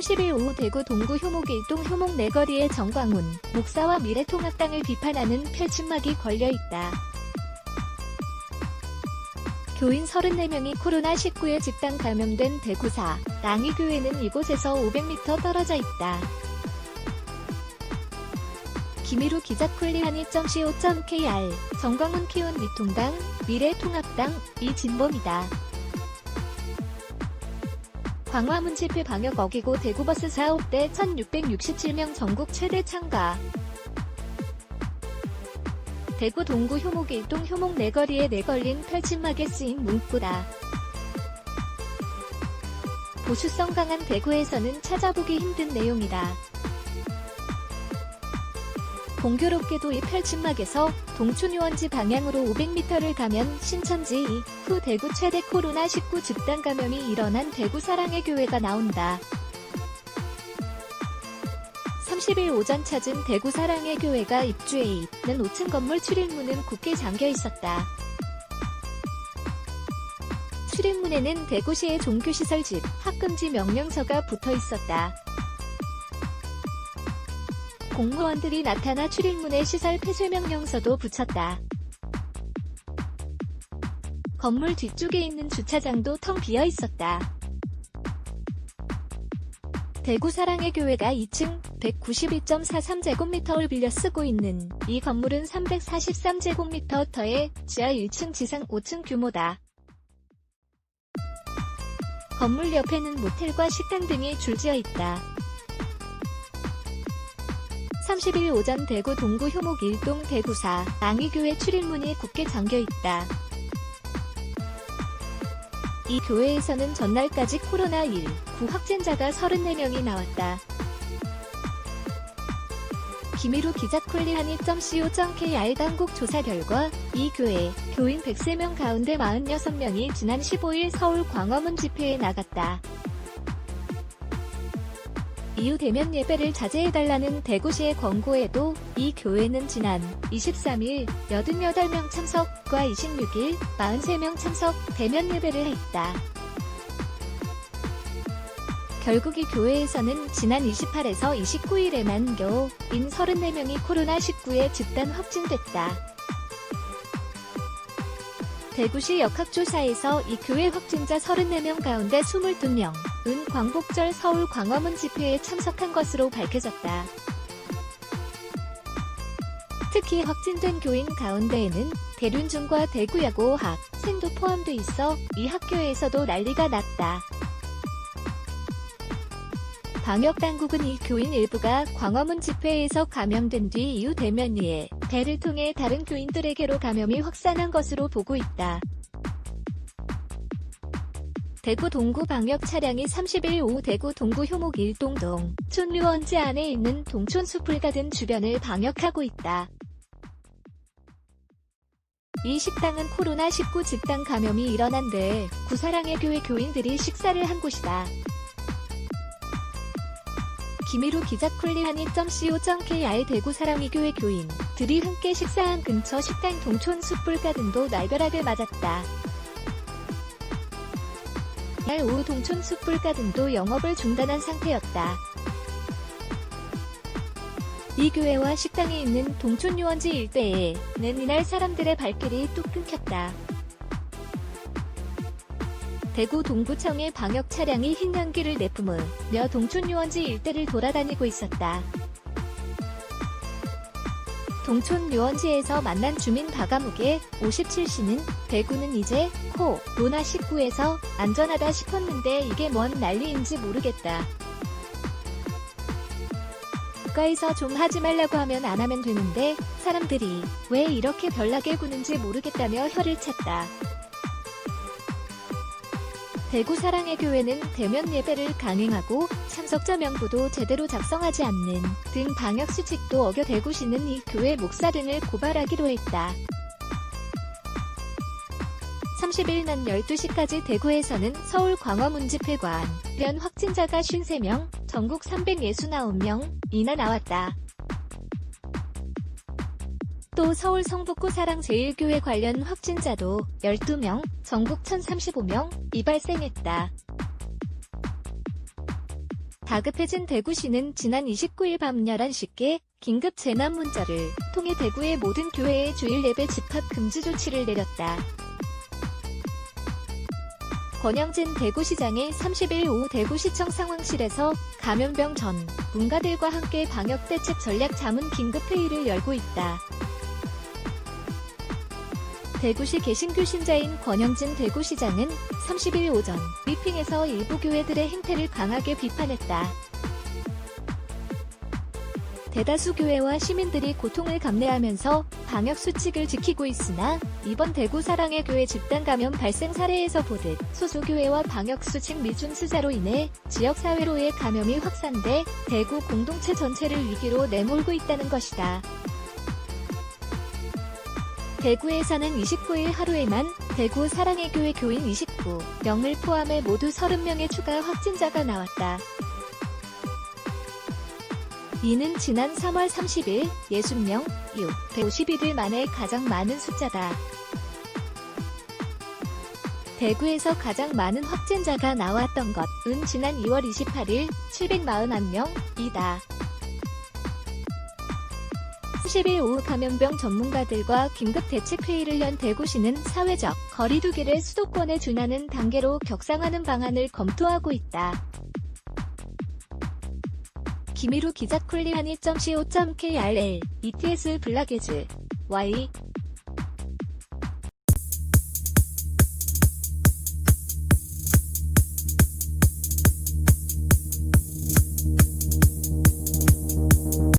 30일 오후 대구 동구 효목 일동 효목 내거리의 정광훈 목사와 미래통합당을 비판하는 펼침막이 걸려있다. 교인 34명이 코로나19에 집단 감염된 대구사 랑이교회는 이곳에서 500m 떨어져 있다. 김일우 기자 쿨리하니.co.kr 정광훈 키운 미통당, 미래통합당, 이진범이다. 광화문 집회 방역 어기고 대구버스 사업대 1667명 전국 최대 참가. 대구 동구 효목 일동 효목 내거리에 내걸린 펼침막에 쓰인 문구다. 보수성 강한 대구에서는 찾아보기 힘든 내용이다. 공교롭게도 이 펼침막에서 동춘유원지 방향으로 500m를 가면 신천지 이후 대구 최대 코로나19 집단 감염이 일어난 대구 사랑의 교회가 나온다. 30일 오전 찾은 대구 사랑의 교회가 입주해 있는 5층 건물 출입문은 굳게 잠겨 있었다. 출입문에는 대구시의 종교시설 집합금지 명령서가 붙어 있었다. 공무원들이 나타나 출입문에 시설 폐쇄 명령서도 붙였다. 건물 뒤쪽에 있는 주차장도 텅 비어 있었다. 대구 사랑의 교회가 2층 192.43제곱미터를 빌려 쓰고 있는 이 건물은 343제곱미터터의 지하 1층 지상 5층 규모다. 건물 옆에는 모텔과 식당 등이 줄지어 있다. 30일 오전 대구 동구 효목 일동 대구사 랑이교회 출입문이 굳게 잠겨있다. 이 교회에서는 전날까지 코로나19 확진자가 34명이 나왔다. 김일우 기자 쿨리하니.co.kr 당국 조사 결과 이 교회 교인 103명 가운데 46명이 지난 15일 서울 광화문 집회에 나갔다. 이후 대면 예배를 자제해달라는 대구시의 권고에도 이 교회는 지난 23일 88명 참석과 26일 43명 참석 대면 예배를 했다. 결국 이 교회에서는 지난 28에서 29일에만 교인 34명이 코로나19에 집단 확진됐다. 대구시 역학조사에서 이 교회 확진자 34명 가운데 22명은 광복절 서울 광화문 집회에 참석한 것으로 밝혀졌다. 특히 확진된 교인 가운데에는 대륜중과 대구야고 학생도 포함돼 있어 이 학교에서도 난리가 났다. 방역당국은 이 교인 일부가 광화문 집회에서 감염된 뒤 이후 대면 예배를 통해 다른 교인들에게로 감염이 확산한 것으로 보고 있다. 대구 동구 방역 차량이 30일 오후 대구 동구 효목 일동 동춘유원지 안에 있는 동촌 숲을가든 주변을 방역하고 있다. 이 식당은 코로나19 집단 감염이 일어난 대구 사랑의 교회 교인들이 식사를 한 곳이다. 김일우 기자 쿨리하니.co.kr 대구 사랑의 교회 교인들이 함께 식사한 근처 식당 동촌 숲불가든도 날벼락을 맞았다. 이날 오후 동촌 숲불가든도 영업을 중단한 상태였다. 이 교회와 식당이 있는 동촌유원지 일대에는 이날 사람들의 발길이 뚝 끊겼다. 대구 동구청의 방역 차량이 흰 연기를 내뿜으며 동촌유원지 일대를 돌아다니고 있었다. 동촌유원지에서 만난 주민 박아묵의 57씨는 대구는 이제 코로나19에서 안전하다 싶었는데 이게 뭔 난리인지 모르겠다. 국가에서 좀 하지 말라고 하면 안 하면 되는데 사람들이 왜 이렇게 별나게 구는지 모르겠다며 혀를 찼다. 대구 사랑의 교회는 대면 예배를 강행하고 참석자 명부도 제대로 작성하지 않는 등 방역 수칙도 어겨 대구시는 이 교회 목사 등을 고발하기로 했다. 30일 낮 12시까지 대구에서는 서울 광화문 집회관 련 확진자가 53명, 전국 369명이나 나왔다. 또 서울 성북구 사랑제일교회 관련 확진자도 12명, 전국 1035명이 발생했다. 다급해진 대구시는 지난 29일 밤 11시께 긴급 재난 문자를 통해 대구의 모든 교회에 주일 예배 집합 금지 조치를 내렸다. 권영진 대구시장이 30일 오후 대구시청 상황실에서 감염병 전 문가들과 함께 방역대책 전략 자문 긴급회의를 열고 있다. 대구시 개신교 신자인 권영진 대구시장은 30일 오전 브리핑에서 일부 교회들의 행태를 강하게 비판했다. 대다수 교회와 시민들이 고통을 감내하면서 방역수칙을 지키고 있으나 이번 대구 사랑의 교회 집단 감염 발생 사례에서 보듯 소수교회와 방역수칙 미준수자로 인해 지역사회로의 감염이 확산돼 대구 공동체 전체를 위기로 내몰고 있다는 것이다. 대구에서는 29일 하루에만 대구 사랑의 교회 교인 29명을 포함해 모두 30명의 추가 확진자가 나왔다. 이는 지난 3월 30일 60명 이후 151일 만에 가장 많은 숫자다. 대구에서 가장 많은 확진자가 나왔던 것은 지난 2월 28일 741명이다. 30일 오후 감염병 전문가들과 긴급대책회의를 연 대구시는 사회적 거리두기를 수도권에 준하는 단계로 격상하는 방안을 검토하고 있다. 김희루 기자 쿨리하니.co.kr ETS 블라게즈 Y